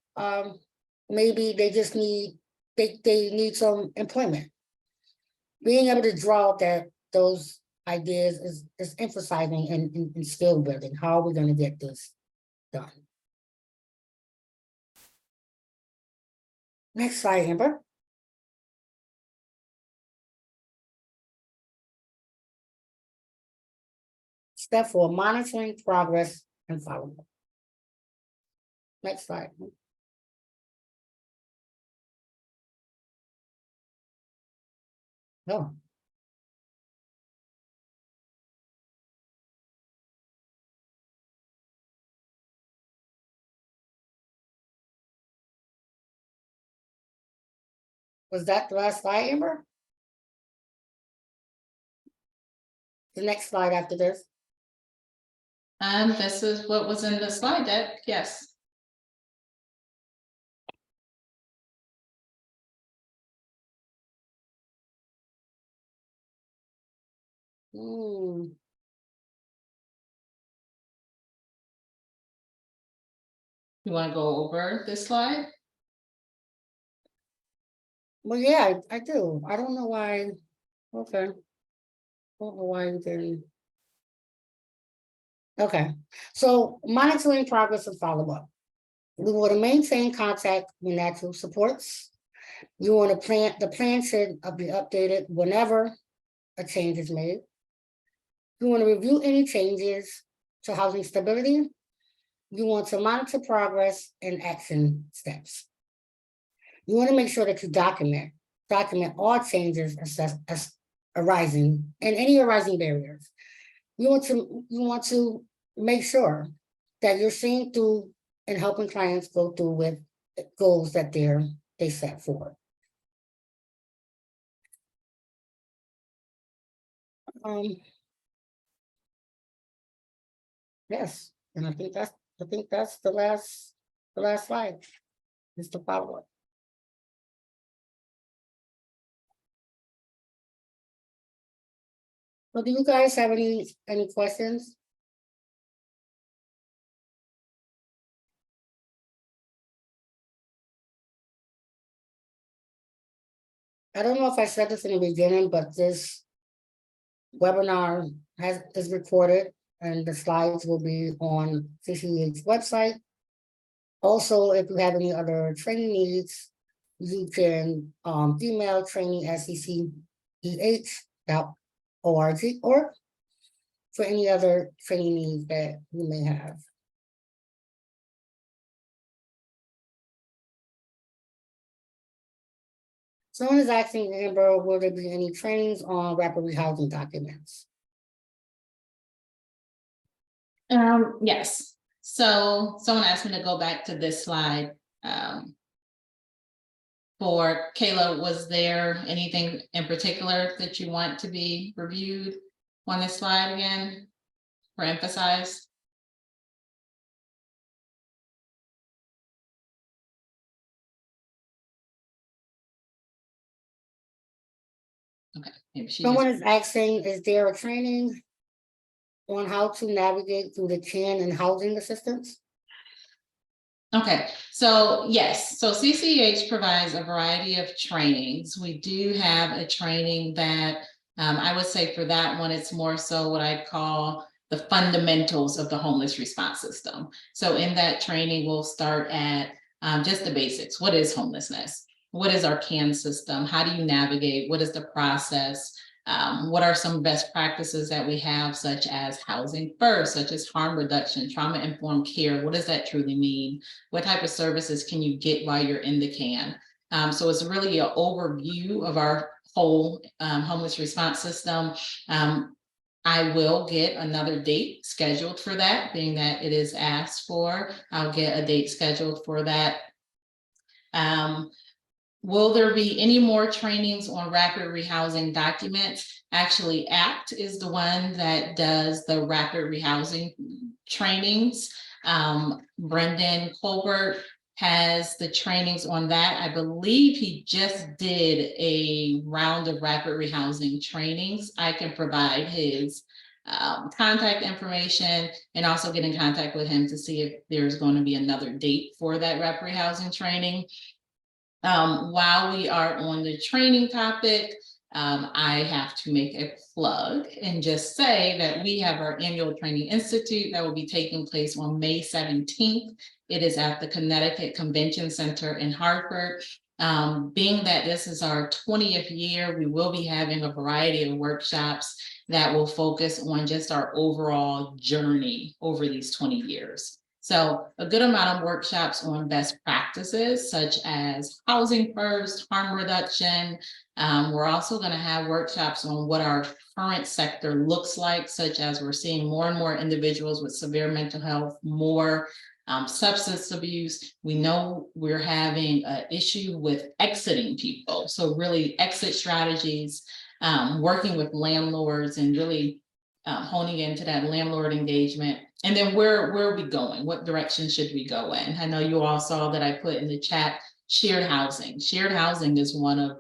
Maybe they just need some employment. Being able to draw those ideas is emphasizing in skill building. How are we going to get this done? Next slide, Amber. Step 4, monitoring progress and follow-up. Next slide. Oh. Was that the last slide, Amber? The next slide after this. This is what was in the slide deck, yes. Hmm. You want to go over this slide? Well, yeah, I do. I don't know why. Okay. Don't know why you didn't. Okay, so monitoring progress and follow-up. We want to maintain contact with natural supports. You want to plan, the plan should be updated whenever a change is made. You want to review any changes to housing stability. You want to monitor progress and action steps. You want to make sure that you document all changes as arising and any arising barriers. You want to make sure that you're seeing through and helping clients go through with goals that they set forward. Yes, and I think that's the last slide. Is the follow-up. So do you guys have any questions? I don't know if I said this in the beginning, but this webinar is recorded and the slides will be on CCEH's website. Also, if you have any other training needs, you can email training@cceh.org or for any other training needs that you may have. Someone is asking, Amber, will there be any trainings on rapid rehousing documents? Yes. So someone asked me to go back to this slide. For Kayla, was there anything in particular that you want to be reviewed on this slide again or emphasized? Okay, maybe she Someone just. is asking, is there a training on how to navigate through the CAN and housing assistance? Okay, so yes, so CCH provides a variety of trainings. We do have a training that I would say for that one, it's more so what I call the fundamentals of the homeless response system. So in that training, we'll start at just the basics. What is homelessness? What is our CAN system? How do you navigate? What is the process? What are some best practices that we have, such as housing first, such as harm reduction, trauma-informed care? What does that truly mean? What type of services can you get while you're in the CAN? So it's really an overview of our whole homeless response system. I will get another date scheduled for that, being that it is asked for. I'll get a date scheduled for that. Will there be any more trainings on rapid rehousing documents? Actually, ACT is the one that does the rapid rehousing trainings. Brendan Colbert has the trainings on that. I believe he just did a round of rapid rehousing trainings. I can provide his contact information and also get in contact with him to see if there's going to be another date for that rapid rehousing training. While we are on the training topic, I have to make a plug and just say that we have our annual training institute that will be taking place on May 17th. It is at the Connecticut Convention Center in Hartford. Being that this is our 20th year, we will be having a variety of workshops that will focus on just our overall journey over these 20 years. So a good amount of workshops on best practices, such as housing first, harm reduction. We're also going to have workshops on what our current sector looks like, such as we're seeing more and more individuals with severe mental health, more substance abuse. We know we're having an issue with exiting people. So really exit strategies, working with landlords and really honing into that landlord engagement. And then where are we going? What direction should we go in? I know you all saw that I put in the chat shared housing. Shared housing is one of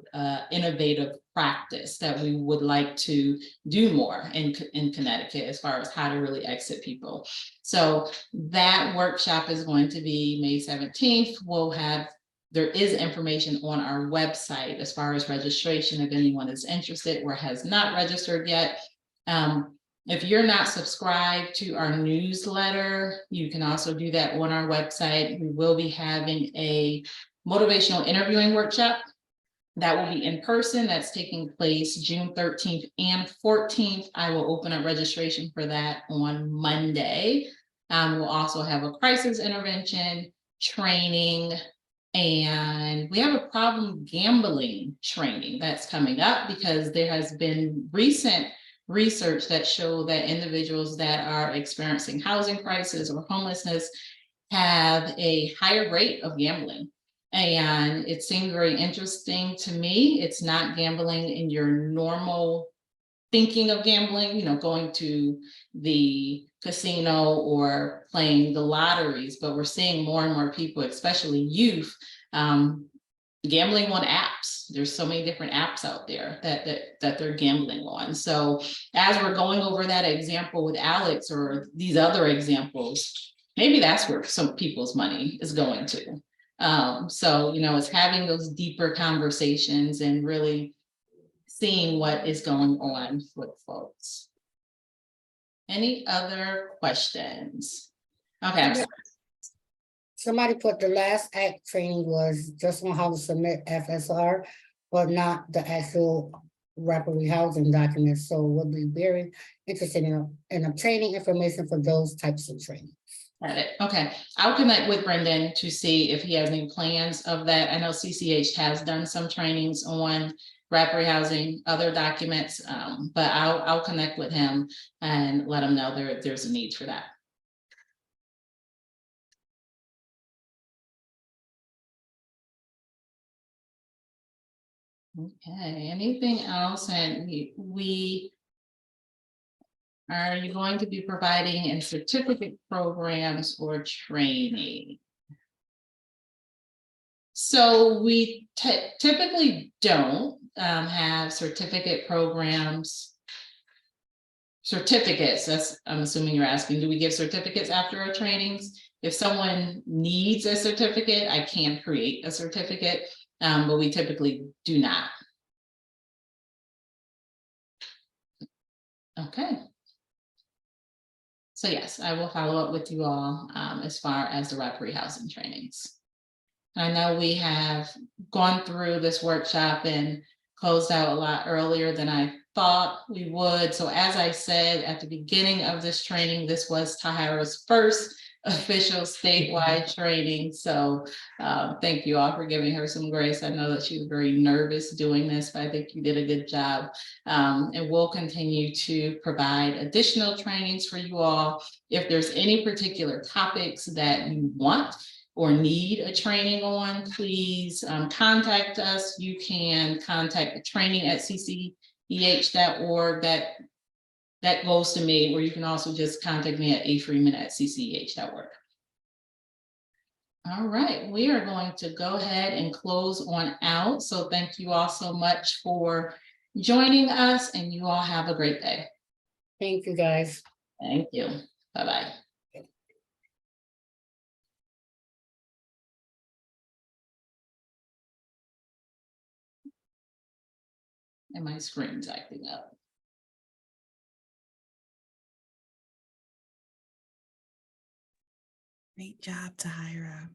innovative practice that we would like to do more in Connecticut as far as how to really exit people. So that workshop is going to be May 17th. There is information on our website as far as registration if anyone is interested or has not registered yet. If you're not subscribed to our newsletter, you can also do that on our website. We will be having a motivational interviewing workshop that will be in person. That's taking place June 13th and 14th. I will open up registration for that on Monday. We'll also have a crisis intervention training, and we have a problem gambling training that's coming up because there has been recent research that show that individuals that are experiencing housing crisis or homelessness have a higher rate of gambling. And it seemed very interesting to me. It's not gambling in your normal thinking of gambling, you know, going to the casino or playing the lotteries, but we're seeing more and more people, especially youth, gambling on apps. There's so many different apps out there that they're gambling on. So as we're going over that example with Alex or these other examples, maybe that's where some people's money is going to. So, you know, it's having those deeper conversations and really seeing what is going on with folks. Any other questions? Okay. Somebody put the last act training was just on how to submit FSR, but not the actual rapid housing documents. So we'll be very interested in obtaining information for those types of training. Got it. Okay. I'll connect with Brendan to see if he has any plans of that. I know CCH has done some trainings on rapid housing, other documents, but I'll connect with him and let him know there's a need for that. Okay, anything else? And are you going to be providing in certificate programs or training? So we typically don't have certificate programs. Certificates, that's, I'm assuming you're asking, do we give certificates after our trainings? If someone needs a certificate, I can create a certificate, but we typically do not. Okay. So yes, I will follow up with you all as far as the rapid housing trainings. I know we have gone through this workshop and closed out a lot earlier than I thought we would. So as I said at the beginning of this training, this was Tahira's first official statewide training. So thank you all for giving her some grace. I know that she was very nervous doing this, but I think you did a good job. And we'll continue to provide additional trainings for you all. If there's any particular topics that you want or need a training on, please contact us. You can contact the training@cceh.org. That goes to me, or you can also just contact me at afreeman@cceh.org. All right, we are going to go ahead and close on out. So thank you all so much for joining us, and you all have a great day. Thank you, guys. Thank you. Bye-bye. And my screen's acting up. Great job, Tahira.